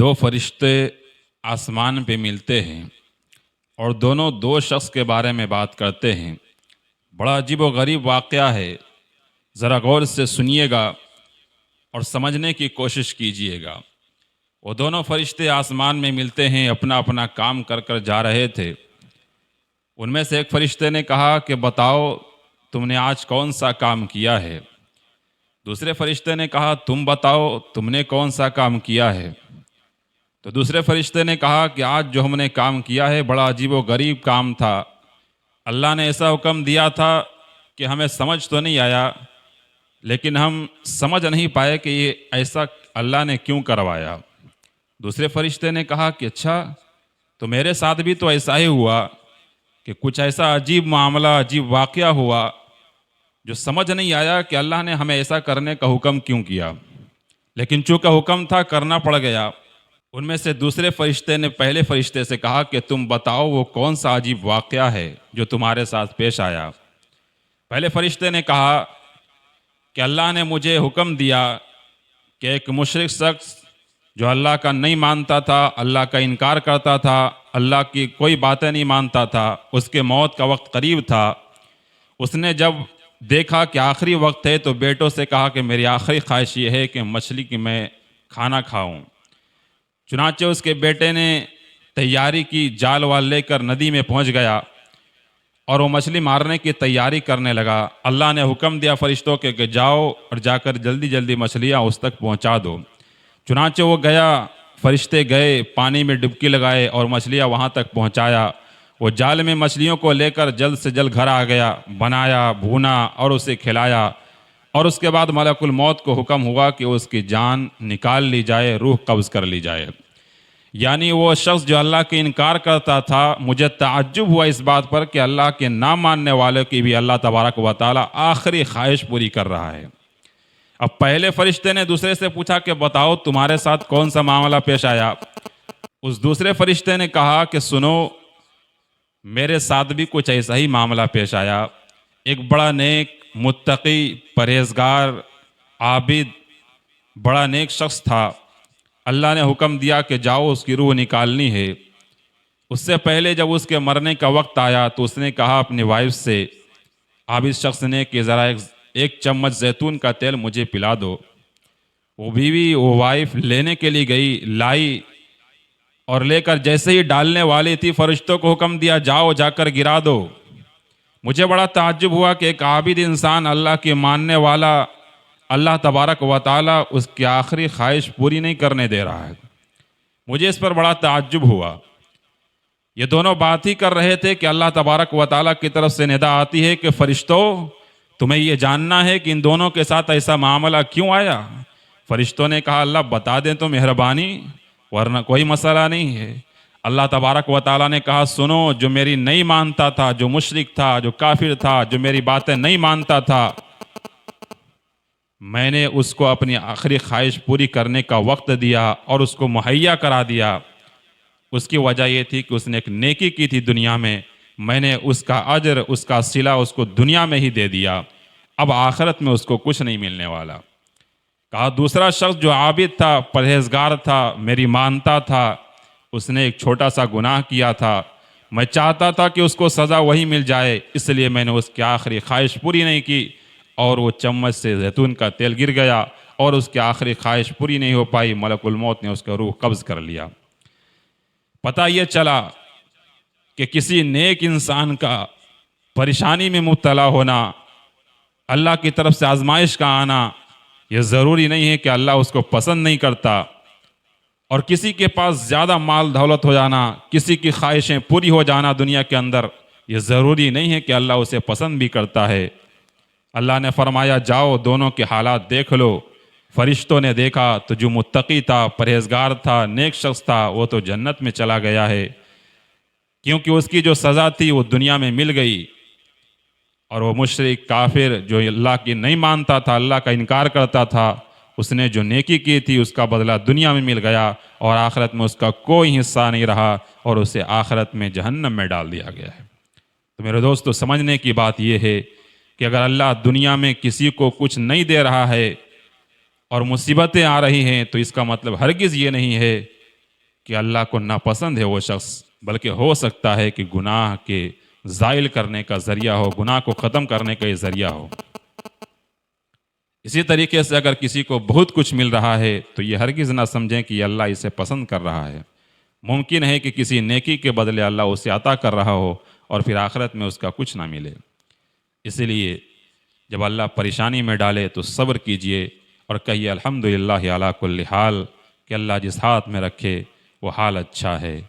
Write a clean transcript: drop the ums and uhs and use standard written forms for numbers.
दो फरिश्ते आसमान पे मिलते हैं और दोनों दो शख्स के बारे में बात करते हैं। बड़ा अजीब व गरीब वाक़या है, ज़रा गौर से सुनिएगा और समझने की कोशिश कीजिएगा। वो दोनों फरिश्ते आसमान में मिलते हैं, अपना अपना काम कर कर जा रहे थे। उनमें से एक फरिश्ते ने कहा कि बताओ तुमने आज कौन सा काम किया है। दूसरे फरिश्ते ने कहा तुम बताओ तुमने कौन सा काम किया है। तो दूसरे फरिश्ते ने कहा कि आज जो हमने काम किया है बड़ा अजीब व गरीब काम था। अल्लाह ने ऐसा हुक्म दिया था कि हमें समझ तो नहीं आया, लेकिन हम समझ नहीं पाए कि ये ऐसा अल्लाह ने क्यों करवाया। दूसरे फरिश्ते ने कहा कि अच्छा, तो मेरे साथ भी तो ऐसा ही हुआ कि कुछ ऐसा अजीब मामला, अजीब वाक़या हुआ जो समझ नहीं आया कि अल्लाह ने हमें ऐसा करने का हुक्म क्यों किया, लेकिन चूँकि हुक्म था करना पड़ गया। उनमें से दूसरे फरिश्ते ने पहले फरिश्ते से कहा कि तुम बताओ वो कौन सा अजीब वाक़या है जो तुम्हारे साथ पेश आया। पहले फरिश्ते ने कहा कि अल्लाह ने मुझे हुक्म दिया कि एक मुशरिक शख्स जो अल्लाह का नहीं मानता था, अल्लाह का इनकार करता था, अल्लाह की कोई बातें नहीं मानता था, उसके मौत का वक्त करीब था। उसने जब देखा कि आखिरी वक्त है तो बेटों से कहा कि मेरी आखिरी ख्वाहिश ये है कि मछली की मैं खाना खाऊं। चुनाचे उसके बेटे ने तैयारी की, जाल वाल लेकर नदी में पहुंच गया और वो मछली मारने की तैयारी करने लगा। अल्लाह ने हुक्म दिया फरिश्तों के कि जाओ और जाकर जल्दी जल्दी मछलियां उस तक पहुंचा दो। चुनाचे वो गया, फरिश्ते गए, पानी में डुबकी लगाए और मछलियां वहां तक पहुंचाया। वो जाल में मछलियों को लेकर जल्द से जल्द घर आ गया, बनाया, भूना और उसे खिलाया। और उसके बाद मलकुल मौत को हुक्म हुआ कि उसकी जान निकाल ली जाए, रूह कब्ज़ कर ली जाए। यानी वो शख्स जो अल्लाह के इनकार करता था, मुझे ताज्जुब हुआ इस बात पर कि अल्लाह के ना मानने वालों की भी अल्लाह तबारक व तआला आखिरी ख्वाहिश पूरी कर रहा है। अब पहले फरिश्ते ने दूसरे से पूछा कि बताओ तुम्हारे साथ कौन सा मामला पेश आया। उस दूसरे फरिश्ते ने कहा कि सुनो, मेरे साथ भी कुछ ऐसा ही मामला पेश आया। एक बड़ा नेक, मुत्तकी, परहेजगार, आबिद, बड़ा नेक शख्स था। अल्लाह ने हुक्म दिया कि जाओ उसकी रूह निकालनी है। उससे पहले जब उसके मरने का वक्त आया तो उसने कहा अपनी वाइफ से, आबिद शख्स ने, कि ज़रा एक चम्मच जैतून का तेल मुझे पिला दो। वो बीवी, वो वाइफ लेने के लिए गई, लाई और लेकर जैसे ही डालने वाली थी फरिश्तों को हुक्म दिया जाओ जाकर गिरा दो। मुझे बड़ा ताज्जुब हुआ कि एक आबिद इंसान, अल्लाह के मानने वाला, अल्लाह तबारक व तआला उसकी आखिरी ख्वाहिश पूरी नहीं करने दे रहा है। मुझे इस पर बड़ा ताज्जुब हुआ। ये दोनों बात ही कर रहे थे कि अल्लाह तबारक व तआला की तरफ से निदा आती है कि फरिश्तों, तुम्हें ये जानना है कि इन दोनों के साथ ऐसा मामला क्यों आया। फरिश्तों ने कहा अल्लाह बता दें तो मेहरबानी, वरना कोई मसला नहीं है। अल्लाह तबारक व तआला ने कहा सुनो, जो मेरी नहीं मानता था, जो मुशरिक था, जो काफिर था, जो मेरी बातें नहीं मानता था, मैंने उसको अपनी आखिरी ख्वाहिश पूरी करने का वक्त दिया और उसको मुहैया करा दिया। उसकी वजह ये थी कि उसने एक नेकी की थी दुनिया में, मैंने उसका अजर, उसका सिला उसको दुनिया में ही दे दिया। अब आखिरत में उसको कुछ नहीं मिलने वाला। कहा दूसरा शख्स जो आबिद था, परहेजगार था, मेरी मानता था, उसने एक छोटा सा गुनाह किया था। मैं चाहता था कि उसको सज़ा वही मिल जाए, इसलिए मैंने उसकी आखिरी ख्वाहिश पूरी नहीं की और वो चम्मच से जैतून का तेल गिर गया और उसकी आखिरी ख्वाहिश पूरी नहीं हो पाई। मलकुल मौत ने उसका रूह कब्ज़ कर लिया। पता ये चला कि किसी नेक इंसान का परेशानी में मुब्तला होना, अल्लाह की तरफ से आजमाइश का आना, यह ज़रूरी नहीं है कि अल्लाह उसको पसंद नहीं करता। और किसी के पास ज़्यादा माल दौलत हो जाना, किसी की ख्वाहिशें पूरी हो जाना दुनिया के अंदर, यह ज़रूरी नहीं है कि अल्लाह उसे पसंद भी करता है। अल्लाह ने फरमाया जाओ दोनों के हालात देख लो। फरिश्तों ने देखा तो जो मुत्तकी था, परहेजगार था, नेक शख्स था, वो तो जन्नत में चला गया है, क्योंकि उसकी जो सज़ा थी वो दुनिया में मिल गई। और वो मुशरिक, काफिर, जो अल्लाह की नहीं मानता था, अल्लाह का इनकार करता था, उसने जो नेकी की थी उसका बदला दुनिया में मिल गया और आखिरत में उसका कोई हिस्सा नहीं रहा और उसे आखिरत में जहन्नम में डाल दिया गया है। तो मेरे दोस्तों, समझने की बात यह है कि अगर अल्लाह दुनिया में किसी को कुछ नहीं दे रहा है और मुसीबतें आ रही हैं, तो इसका मतलब हरगिज़ ये नहीं है کہ اللہ کو ناپسند ہے وہ شخص، بلکہ ہو سکتا ہے کہ گناہ کے زائل کرنے کا ذریعہ ہو، گناہ کو ختم کرنے کا یہ ذریعہ ہو۔ اسی طریقے سے اگر کسی کو بہت کچھ مل رہا ہے تو یہ ہرگز نہ سمجھیں کہ یہ اللہ اسے پسند کر رہا ہے۔ ممکن ہے کہ کسی نیکی کے بدلے اللہ اسے عطا کر رہا ہو اور پھر آخرت میں اس کا کچھ نہ ملے۔ اسی لیے جب اللہ پریشانی میں ڈالے تو صبر کیجئے اور کہیے الحمدللہ علی کل حال، کہ اللہ جس ہاتھ میں رکھے وہ حال اچھا ہے۔